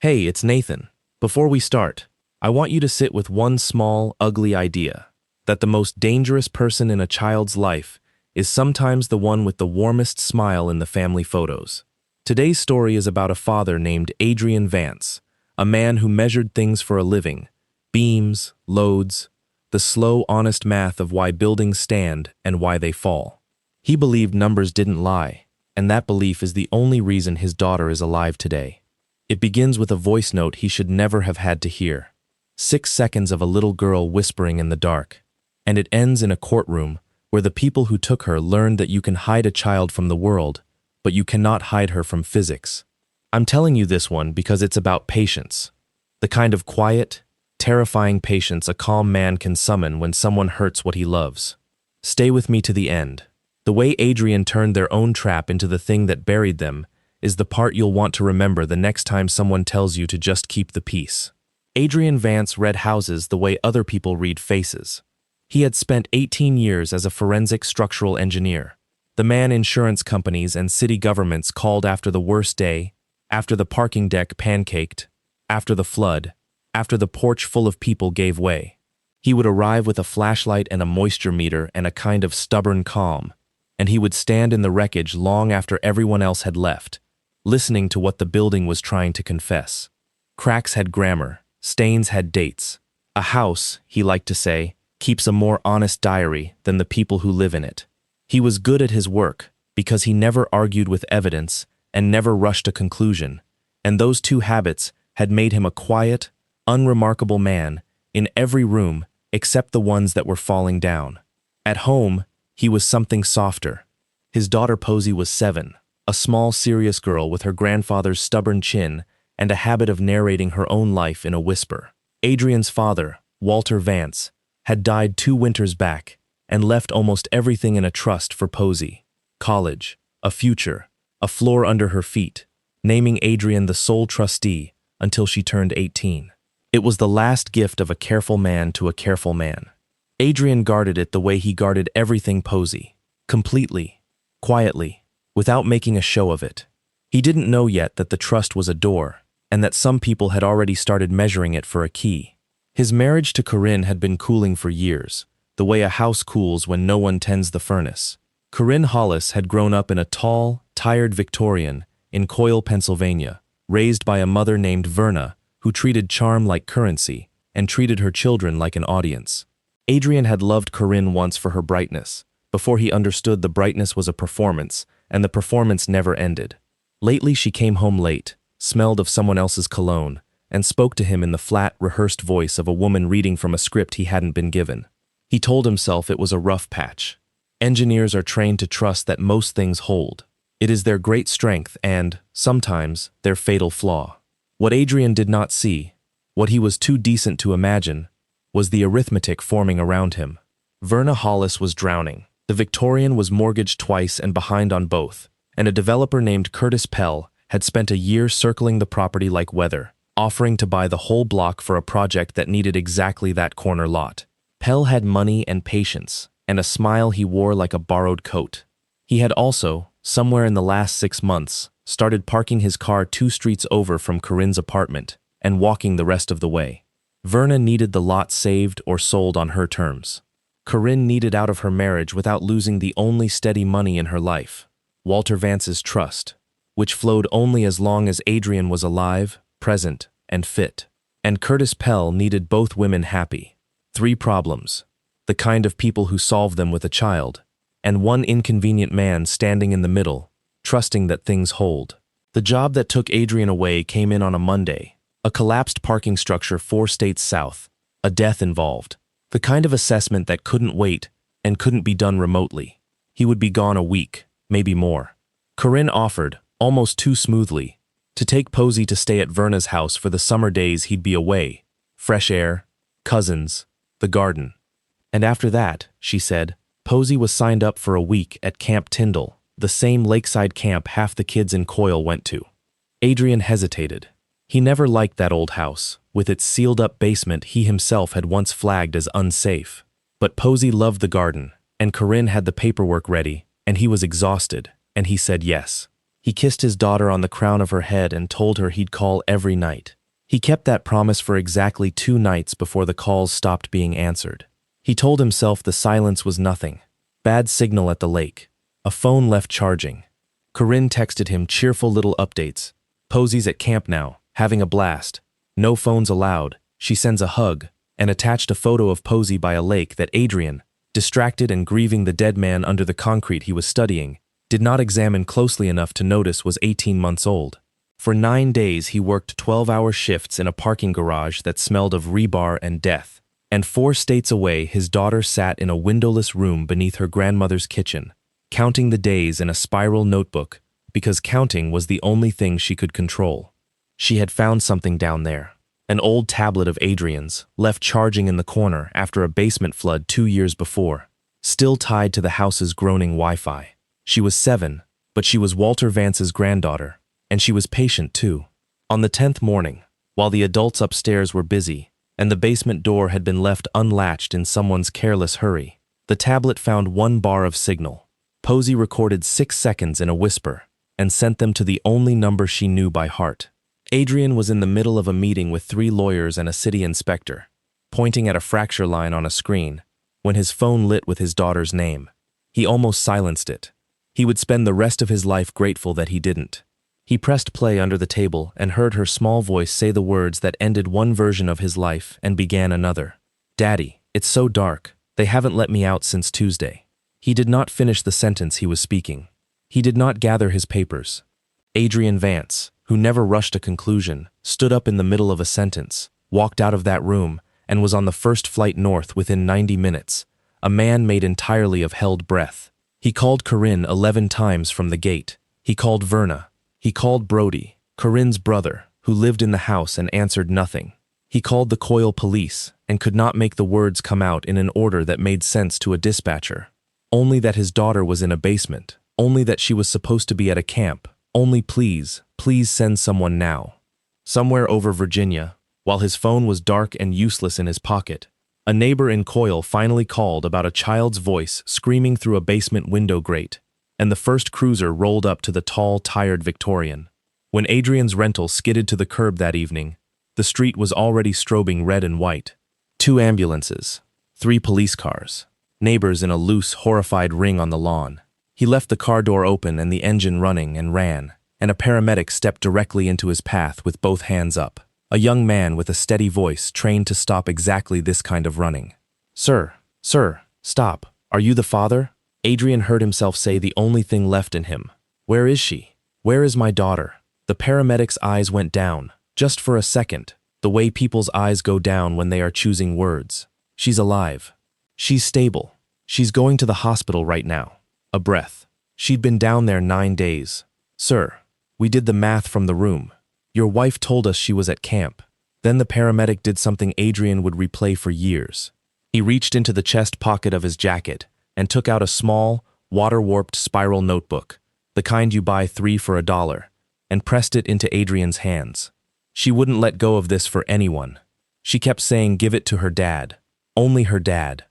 Hey, it's Nathan. Before we start, I want you to sit with one small, ugly idea, that the most dangerous person in a child's life is sometimes the one with the warmest smile in the family photos. Today's story is about a father named Adrian Vance, a man who measured things for a living, beams, loads, the slow, honest math of why buildings stand and why they fall. He believed numbers didn't lie, and that belief is the only reason his daughter is alive today. It begins with a voice note he should never have had to hear. 6 seconds of a little girl whispering in the dark. And it ends in a courtroom where the people who took her learned that you can hide a child from the world, but you cannot hide her from physics. I'm telling you this one because it's about patience. The kind of quiet, terrifying patience a calm man can summon when someone hurts what he loves. Stay with me to the end. The way Adrian turned their own trap into the thing that buried them is the part you'll want to remember the next time someone tells you to just keep the peace. Adrian Vance read houses the way other people read faces. He had spent 18 years as a forensic structural engineer. The man insurance companies and city governments called after the worst day, after the parking deck pancaked, after the flood, after the porch full of people gave way. He would arrive with a flashlight and a moisture meter and a kind of stubborn calm, and he would stand in the wreckage long after everyone else had left, listening to what the building was trying to confess. Cracks had grammar, stains had dates. A house, he liked to say, keeps a more honest diary than the people who live in it. He was good at his work because he never argued with evidence and never rushed a conclusion, and those two habits had made him a quiet, unremarkable man in every room except the ones that were falling down. At home, he was something softer. His daughter Posey was 7, a small, serious girl with her grandfather's stubborn chin and a habit of narrating her own life in a whisper. Adrian's father, Walter Vance, had died 2 winters back and left almost everything in a trust for Posey. College, a future, a floor under her feet, naming Adrian the sole trustee until she turned 18. It was the last gift of a careful man to a careful man. Adrian guarded it the way he guarded everything Posey, completely, quietly, without making a show of it. He didn't know yet that the trust was a door, and that some people had already started measuring it for a key. His marriage to Corinne had been cooling for years, the way a house cools when no one tends the furnace. Corinne Hollis had grown up in a tall, tired Victorian in Coyle, Pennsylvania, raised by a mother named Verna, who treated charm like currency and treated her children like an audience. Adrian had loved Corinne once for her brightness, before he understood the brightness was a performance, and the performance never ended. Lately she came home late, smelled of someone else's cologne, and spoke to him in the flat, rehearsed voice of a woman reading from a script he hadn't been given. He told himself it was a rough patch. Engineers are trained to trust that most things hold. It is their great strength and, sometimes, their fatal flaw. What Adrian did not see, what he was too decent to imagine, was the arithmetic forming around him. Verna Hollis was drowning. The Victorian was mortgaged twice and behind on both, and a developer named Curtis Pell had spent a year circling the property like weather, offering to buy the whole block for a project that needed exactly that corner lot. Pell had money and patience, and a smile he wore like a borrowed coat. He had also, somewhere in the last 6 months, started parking his car 2 streets over from Corinne's apartment and walking the rest of the way. Verna needed the lot saved or sold on her terms. Corinne needed out of her marriage without losing the only steady money in her life, Walter Vance's trust, which flowed only as long as Adrian was alive, present, and fit. And Curtis Pell needed both women happy. 3 problems, the kind of people who solve them with a child, and one inconvenient man standing in the middle, trusting that things hold. The job that took Adrian away came in on a Monday, a collapsed parking structure 4 states south, a death involved. The kind of assessment that couldn't wait and couldn't be done remotely. He would be gone a week, maybe more. Corinne offered, almost too smoothly, to take Posey to stay at Verna's house for the summer days he'd be away. Fresh air, cousins, the garden. And after that, she said, Posey was signed up for a week at Camp Tyndall, the same lakeside camp half the kids in Coyle went to. Adrian hesitated. He never liked that old house, with its sealed-up basement he himself had once flagged as unsafe. But Posey loved the garden, and Corinne had the paperwork ready, and he was exhausted, and he said yes. He kissed his daughter on the crown of her head and told her he'd call every night. He kept that promise for exactly 2 nights before the calls stopped being answered. He told himself the silence was nothing. Bad signal at the lake. A phone left charging. Corinne texted him cheerful little updates. Posey's at camp now, having a blast. No phones allowed. She sends a hug, and attached a photo of Posey by a lake that Adrian, distracted and grieving the dead man under the concrete he was studying, did not examine closely enough to notice was 18 months old. For 9 days he worked 12-hour shifts in a parking garage that smelled of rebar and death. And 4 states away his daughter sat in a windowless room beneath her grandmother's kitchen, counting the days in a spiral notebook because counting was the only thing she could control. She had found something down there. An old tablet of Adrian's, left charging in the corner after a basement flood 2 years before, still tied to the house's groaning Wi-Fi. She was 7, but she was Walter Vance's granddaughter, and she was patient too. On the 10th morning, while the adults upstairs were busy, and the basement door had been left unlatched in someone's careless hurry, the tablet found 1 bar of signal. Posey recorded 6 seconds in a whisper, and sent them to the only number she knew by heart. Adrian was in the middle of a meeting with 3 lawyers and a city inspector, pointing at a fracture line on a screen, when his phone lit with his daughter's name. He almost silenced it. He would spend the rest of his life grateful that he didn't. He pressed play under the table and heard her small voice say the words that ended one version of his life and began another. "Daddy, it's so dark. They haven't let me out since Tuesday." He did not finish the sentence he was speaking. He did not gather his papers. Adrian Vance, who never rushed a conclusion, stood up in the middle of a sentence, walked out of that room, and was on the first flight north within 90 minutes, a man made entirely of held breath. He called Corinne 11 times from the gate. He called Verna. He called Brody, Corinne's brother, who lived in the house and answered nothing. He called the Coyle police and could not make the words come out in an order that made sense to a dispatcher. Only that his daughter was in a basement. Only that she was supposed to be at a camp. Only please, please send someone now. Somewhere over Virginia, while his phone was dark and useless in his pocket, a neighbor in Coyle finally called about a child's voice screaming through a basement window grate, and the first cruiser rolled up to the tall, tired Victorian. When Adrian's rental skidded to the curb that evening, the street was already strobing red and white. 2 ambulances, 3 police cars, neighbors in a loose, horrified ring on the lawn. He left the car door open and the engine running and ran, and a paramedic stepped directly into his path with both hands up. A young man with a steady voice trained to stop exactly this kind of running. Sir, stop. Are you the father?" Adrian heard himself say the only thing left in him. "Where is she? Where is my daughter?" The paramedic's eyes went down, just for a second, the way people's eyes go down when they are choosing words. "She's alive. She's stable. She's going to the hospital right now." A breath. "She'd been down there 9 days. Sir, we did the math from the room. Your wife told us she was at camp." Then the paramedic did something Adrian would replay for years. He reached into the chest pocket of his jacket and took out a small, water-warped spiral notebook, the kind you buy 3 for $1, and pressed it into Adrian's hands. She wouldn't let go of this for anyone. She kept saying give it to her dad, only her dad.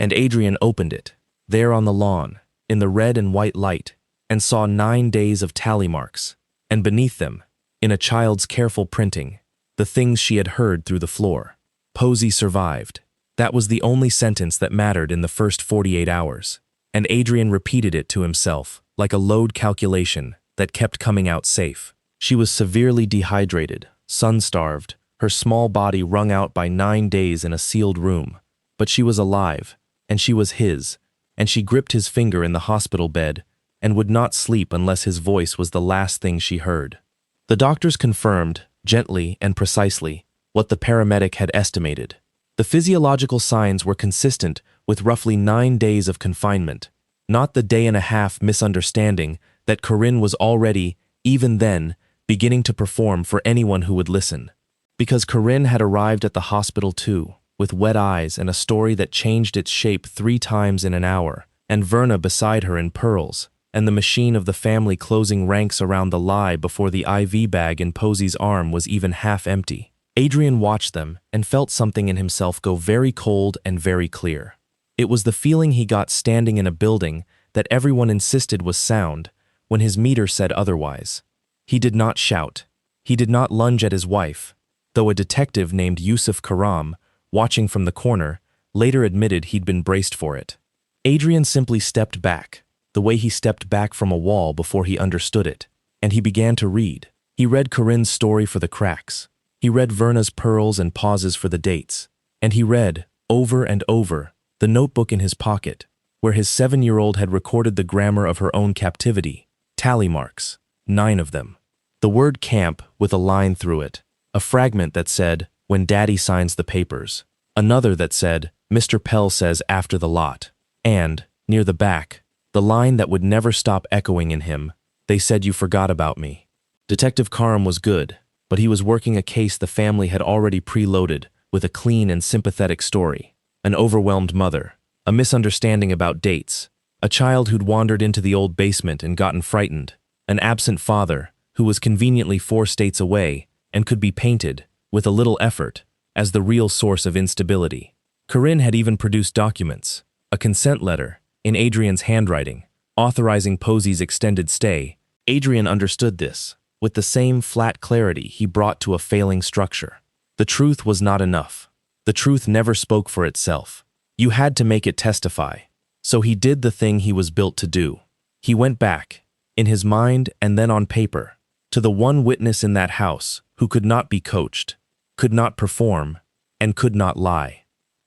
And Adrian opened it, there on the lawn, in the red and white light, and saw 9 days of tally marks, and beneath them, in a child's careful printing, the things she had heard through the floor. Posey survived. That was the only sentence that mattered in the first 48 hours, and Adrian repeated it to himself, like a load calculation that kept coming out safe. She was severely dehydrated, sun-starved, her small body wrung out by 9 days in a sealed room, but she was alive, and she was his, and she gripped his finger in the hospital bed and would not sleep unless his voice was the last thing she heard. The doctors confirmed, gently and precisely, what the paramedic had estimated. The physiological signs were consistent with roughly 9 days of confinement, not the day-and-a-half misunderstanding that Corinne was already, even then, beginning to perform for anyone who would listen. Because Corinne had arrived at the hospital too, with wet eyes and a story that changed its shape 3 times in an hour, and Verna beside her in pearls, and the machine of the family closing ranks around the lie before the IV bag in Posey's arm was even half empty. Adrian watched them and felt something in himself go very cold and very clear. It was the feeling he got standing in a building that everyone insisted was sound, when his meter said otherwise. He did not shout. He did not lunge at his wife, though a detective named Yusuf Karam, watching from the corner, later admitted he'd been braced for it. Adrian simply stepped back, the way he stepped back from a wall before he understood it, and he began to read. He read Corinne's story for the cracks. He read Verna's pearls and pauses for the dates. And he read, over and over, the notebook in his pocket, where his 7-year-old had recorded the grammar of her own captivity, tally marks, 9 of them. The word camp with a line through it, a fragment that said, when Daddy signs the papers, another that said, Mr. Pell says after the lot, and, near the back, the line that would never stop echoing in him, they said you forgot about me. Detective Karam was good, but he was working a case the family had already preloaded with a clean and sympathetic story. An overwhelmed mother, a misunderstanding about dates, a child who'd wandered into the old basement and gotten frightened, an absent father who was conveniently 4 states away and could be painted, with a little effort, as the real source of instability. Corinne had even produced documents, a consent letter, in Adrian's handwriting, authorizing Posey's extended stay. Adrian understood this, with the same flat clarity he brought to a failing structure. The truth was not enough. The truth never spoke for itself. You had to make it testify. So he did the thing he was built to do. He went back, in his mind and then on paper, to the one witness in that house who could not be coached, could not perform, and could not lie.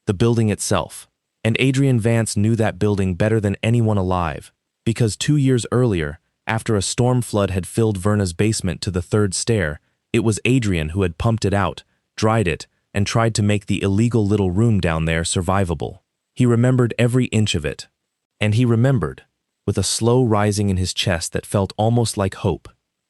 The building itself. And Adrian Vance knew that building better than anyone alive, because 2 years earlier, after a storm flood had filled Verna's basement to the 3rd stair, it was Adrian who had pumped it out, dried it, and tried to make the illegal little room down there survivable. He remembered every inch of it. And he remembered, with a slow rising in his chest that felt almost like hope,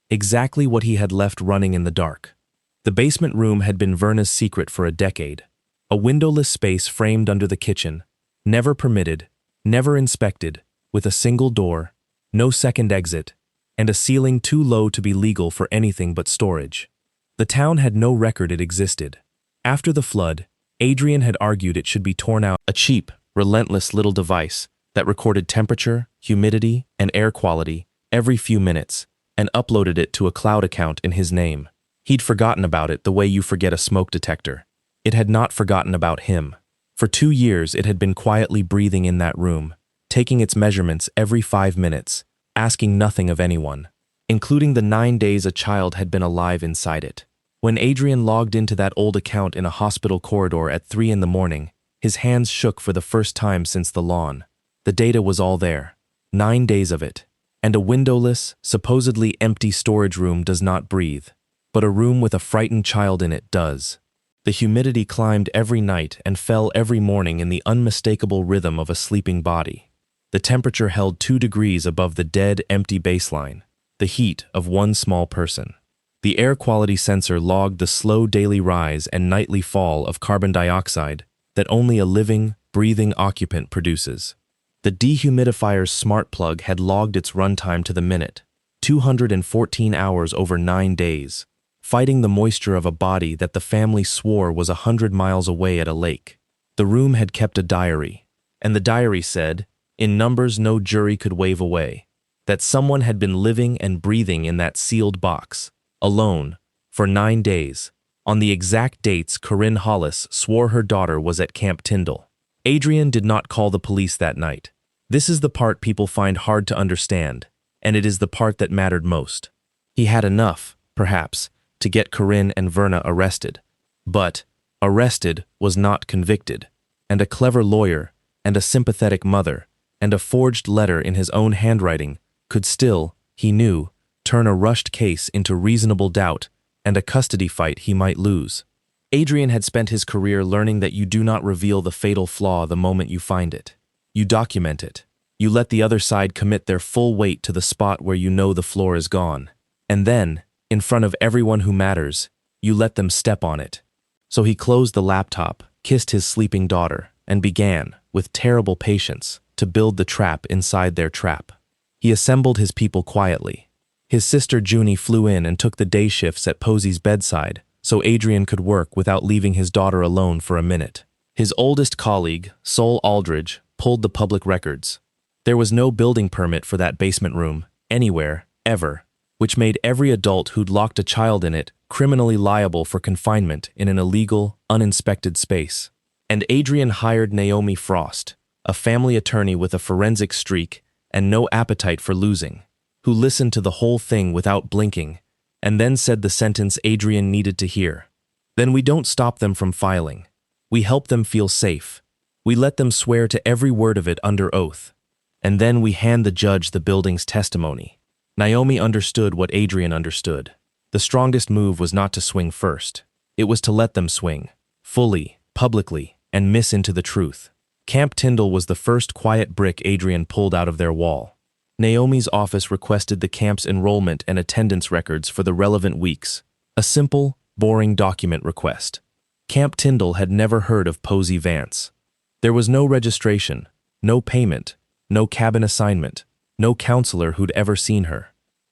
exactly what he had left running in the dark. The basement room had been Verna's secret for a decade. A windowless space framed under the kitchen, never permitted, never inspected, with a single door, no second exit, and a ceiling too low to be legal for anything but storage. The town had no record it existed. After the flood, Adrian had argued it should be torn out, a cheap, relentless little device that recorded temperature, humidity, and air quality every few minutes, and uploaded it to a cloud account in his name. He'd forgotten about it the way you forget a smoke detector. It had not forgotten about him. For 2 years it had been quietly breathing in that room, taking its measurements every 5 minutes, asking nothing of anyone, including the 9 days a child had been alive inside it. When Adrian logged into that old account in a hospital corridor at 3 in the morning, his hands shook for the first time since the lawn. The data was all there, 9 days of it, and a windowless, supposedly empty storage room does not breathe, but a room with a frightened child in it does. The humidity climbed every night and fell every morning in the unmistakable rhythm of a sleeping body. The temperature held 2 degrees above the dead, empty baseline, the heat of one small person. The air quality sensor logged the slow daily rise and nightly fall of carbon dioxide that only a living, breathing occupant produces. The dehumidifier's smart plug had logged its runtime to the minute, 214 hours over 9 days, fighting the moisture of a body that the family swore was 100 miles away at a lake. The room had kept a diary, and the diary said, in numbers no jury could wave away, that someone had been living and breathing in that sealed box, alone, for 9 days, on the exact dates Corinne Hollis swore her daughter was at Camp Tyndall. Adrian did not call the police that night. This is the part people find hard to understand, and it is the part that mattered most. He had enough, perhaps, to get Corinne and Verna arrested. But arrested was not convicted, and a clever lawyer, and a sympathetic mother, and a forged letter in his own handwriting could still, he knew, turn a rushed case into reasonable doubt and a custody fight he might lose. Adrian had spent his career learning that you do not reveal the fatal flaw the moment you find it. You document it. You let the other side commit their full weight to the spot where you know the floor is gone. And then, in front of everyone who matters, you let them step on it. So he closed the laptop, kissed his sleeping daughter, and began, with terrible patience, to build the trap inside their trap. He assembled his people quietly. His sister Junie flew in and took the day shifts at Posey's bedside, so Adrian could work without leaving his daughter alone for a minute. His oldest colleague, Sol Aldridge, pulled the public records. There was no building permit for that basement room. anywhere, ever, which made every adult who'd locked a child in it criminally liable for confinement in an illegal, uninspected space. And Adrian hired Naomi Frost, a family attorney with a forensic streak and no appetite for losing, who listened to the whole thing without blinking, and then said the sentence Adrian needed to hear. Then we don't stop them from filing. We help them feel safe. We let them swear to every word of it under oath. And then we hand the judge the building's testimony. Naomi understood what Adrian understood. The strongest move was not to swing first. It was to let them swing, fully, publicly, and miss into the truth. Camp Tyndall was the first quiet brick Adrian pulled out of their wall. Naomi's office requested the camp's enrollment and attendance records for the relevant weeks. A simple, boring document request. Camp Tyndall had never heard of Posey Vance. There was no registration, no payment, no cabin assignment, no counselor who'd ever seen her.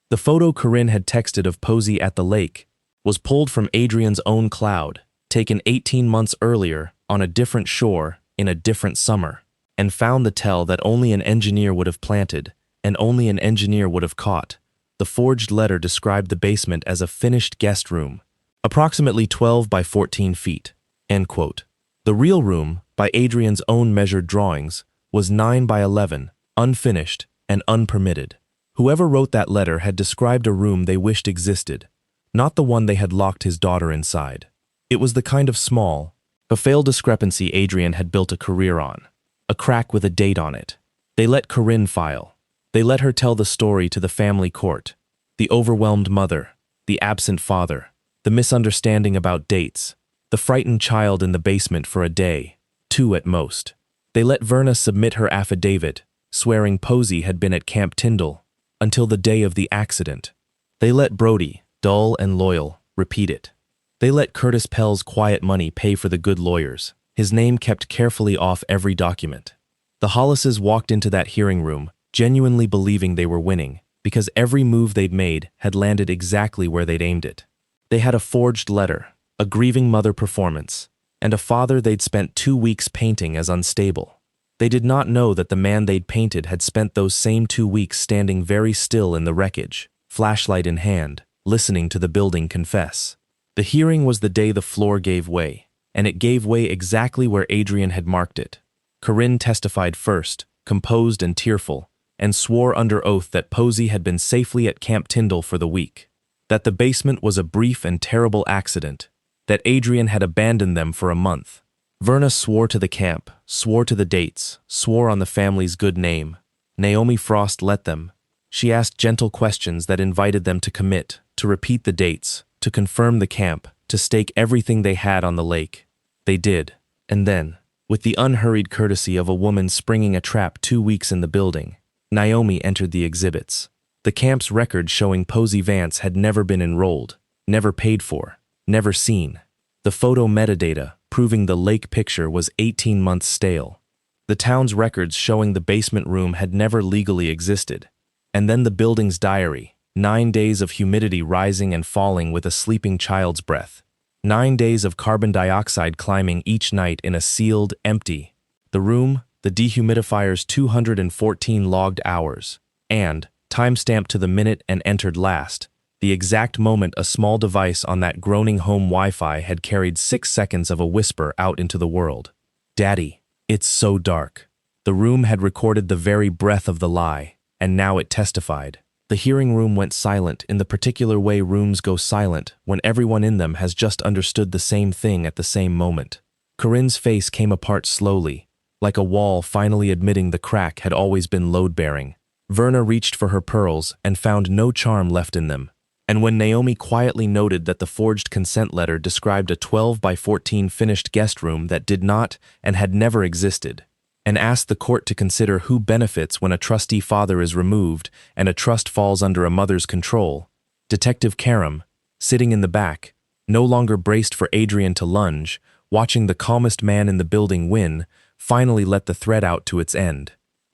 The photo Corinne had texted of Posey at the lake was pulled from Adrian's own cloud, taken 18 months earlier on a different shore in a different summer, and found the tell that only an engineer would have planted and only an engineer would have caught. The forged letter described the basement as a finished guest room, approximately 12 by 14 feet, end quote. The real room, by Adrian's own measured drawings, was 9 by 11, unfinished and unpermitted. Whoever wrote that letter had described a room they wished existed, not the one they had locked his daughter inside. It was the kind of small, a failed discrepancy Adrian had built a career on, a crack with a date on it. They let Corinne file. They let her tell the story to the family court. The overwhelmed mother, the absent father, the misunderstanding about dates, the frightened child in the basement for a day, 2 at most. They let Verna submit her affidavit, swearing Posey had been at Camp Tyndall until the day of the accident. They let Brody, dull and loyal, repeat it. They let Curtis Pell's quiet money pay for the good lawyers, his name kept carefully off every document. The Hollises walked into that hearing room, genuinely believing they were winning, because every move they'd made had landed exactly where they'd aimed it. They had a forged letter, a grieving mother performance, and a father they'd spent 2 weeks painting as unstable. They did not know that the man they'd painted had spent those same 2 weeks standing very still in the wreckage, flashlight in hand, listening to the building confess. The hearing was the day the floor gave way, and it gave way exactly where Adrian had marked it. Corinne testified first, composed and tearful, and swore under oath that Posey had been safely at Camp Tyndall for the week, that the basement was a brief and terrible accident, that Adrian had abandoned them for a month. Verna swore to the camp, swore to the dates, swore on the family's good name. Naomi Frost let them. She asked gentle questions that invited them to commit, to repeat the dates, to confirm the camp, to stake everything they had on the lake. They did, and then, with the unhurried courtesy of a woman springing a trap 2 weeks in the building, Naomi entered the exhibits. The camp's record showing Posey Vance had never been enrolled, never paid for, never seen. The photo metadata proving the lake picture was 18 months stale. The town's records showing the basement room had never legally existed. And then the building's diary, 9 days of humidity rising and falling with a sleeping child's breath. 9 days of carbon dioxide climbing each night in a sealed, empty. The room, the dehumidifier's 214 logged hours, and, time-stamped to the minute and entered last, the exact moment a small device on that groaning home Wi-Fi had carried 6 seconds of a whisper out into the world. "Daddy, it's so dark." The room had recorded the very breath of the lie, and now it testified. The hearing room went silent in the particular way rooms go silent when everyone in them has just understood the same thing at the same moment. Corinne's face came apart slowly, like a wall finally admitting the crack had always been load-bearing. Verna reached for her pearls and found no charm left in them. And when Naomi quietly noted that the forged consent letter described a 12 by 14 finished guest room that did not and had never existed, and asked the court to consider who benefits when a trustee father is removed and a trust falls under a mother's control, Detective Karam, sitting in the back, no longer braced for Adrian to lunge, watching the calmest man in the building win, finally let the thread out to its end.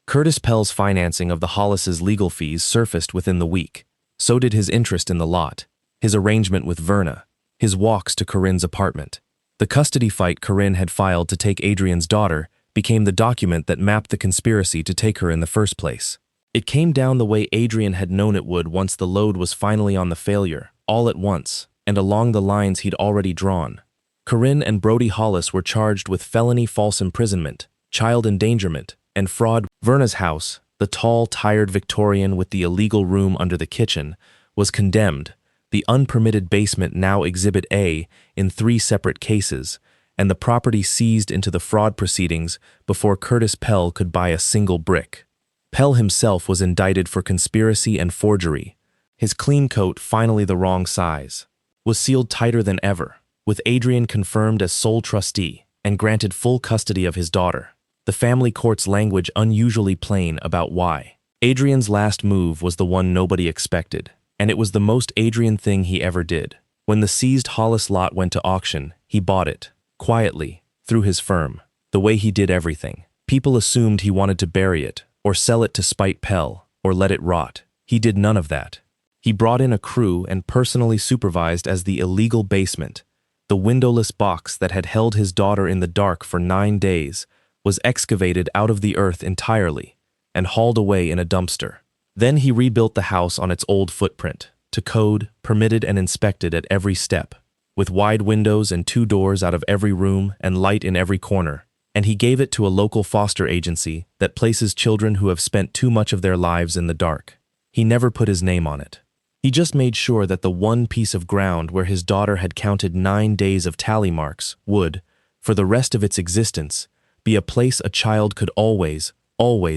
Curtis Pell's financing of the Hollises' legal fees surfaced within the week. So did his interest in the lot, his arrangement with Verna, his walks to Corinne's apartment. The custody fight Corinne had filed to take Adrian's daughter became the document that mapped the conspiracy to take her in the first place. It came down the way Adrian had known it would once the load was finally on the failure, all at once, and along the lines he'd already drawn. Corinne and Brody Hollis were charged with felony false imprisonment, child endangerment, and fraud. Verna's house, the tall, tired Victorian with the illegal room under the kitchen, was condemned, the unpermitted basement now Exhibit A in 3 separate cases, and the property seized into the fraud proceedings before Curtis Pell could buy a single brick. Pell himself was indicted for conspiracy and forgery. His clean coat, finally the wrong size, was sealed tighter than ever, with Adrian confirmed as sole trustee and granted full custody of his daughter. The family court's language unusually plain about why. Adrian's last move was the one nobody expected, and it was the most Adrian thing he ever did. When the seized Hollis lot went to auction, he bought it, quietly, through his firm, the way he did everything. People assumed he wanted to bury it, or sell it to spite Pell, or let it rot. He did none of that. He brought in a crew and personally supervised as the illegal basement. The windowless box that had held his daughter in the dark for 9 days was excavated out of the earth entirely and hauled away in a dumpster. Then he rebuilt the house on its old footprint, to code, permitted and inspected at every step, with wide windows and 2 doors out of every room and light in every corner, and he gave it to a local foster agency that places children who have spent too much of their lives in the dark. He never put his name on it. He just made sure that the one piece of ground where his daughter had counted 9 days of tally marks would, for the rest of its existence, be a place a child could always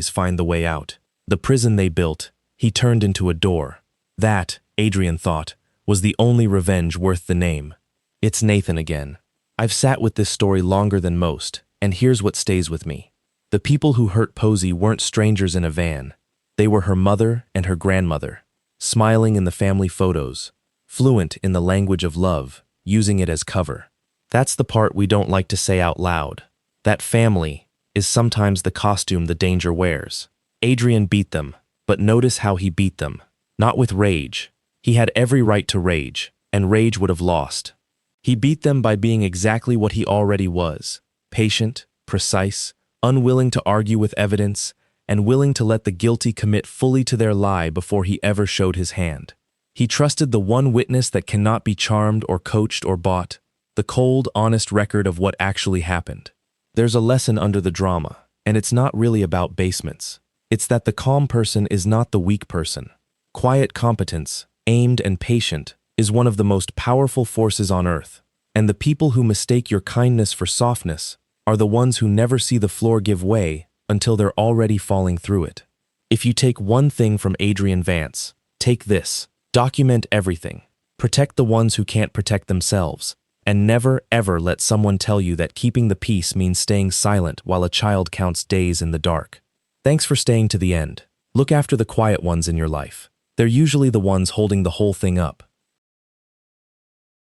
find the way out. The prison they built, he turned into a door. That, Adrian thought, was the only revenge worth the name. It's Nathan again. I've sat with this story longer than most, and here's what stays with me. The people who hurt Posey weren't strangers in a van. They were her mother and her grandmother, smiling in the family photos, fluent in the language of love, using it as cover. That's the part we don't like to say out loud. That family is sometimes the costume the danger wears. Adrian beat them, but notice how he beat them. Not with rage. He had every right to rage, and rage would have lost. He beat them by being exactly what he already was: patient, precise, unwilling to argue with evidence, and willing to let the guilty commit fully to their lie before he ever showed his hand. He trusted the one witness that cannot be charmed or coached or bought, the cold, honest record of what actually happened. There's a lesson under the drama, and it's not really about basements. It's that the calm person is not the weak person. Quiet competence, aimed and patient, is one of the most powerful forces on earth, and the people who mistake your kindness for softness are the ones who never see the floor give way until they're already falling through it. If you take one thing from Adrian Vance, take this: document everything. Protect the ones who can't protect themselves, and never ever let someone tell you that keeping the peace means staying silent while a child counts days in the dark. Thanks for staying to the end. Look after the quiet ones in your life. They're usually the ones holding the whole thing up.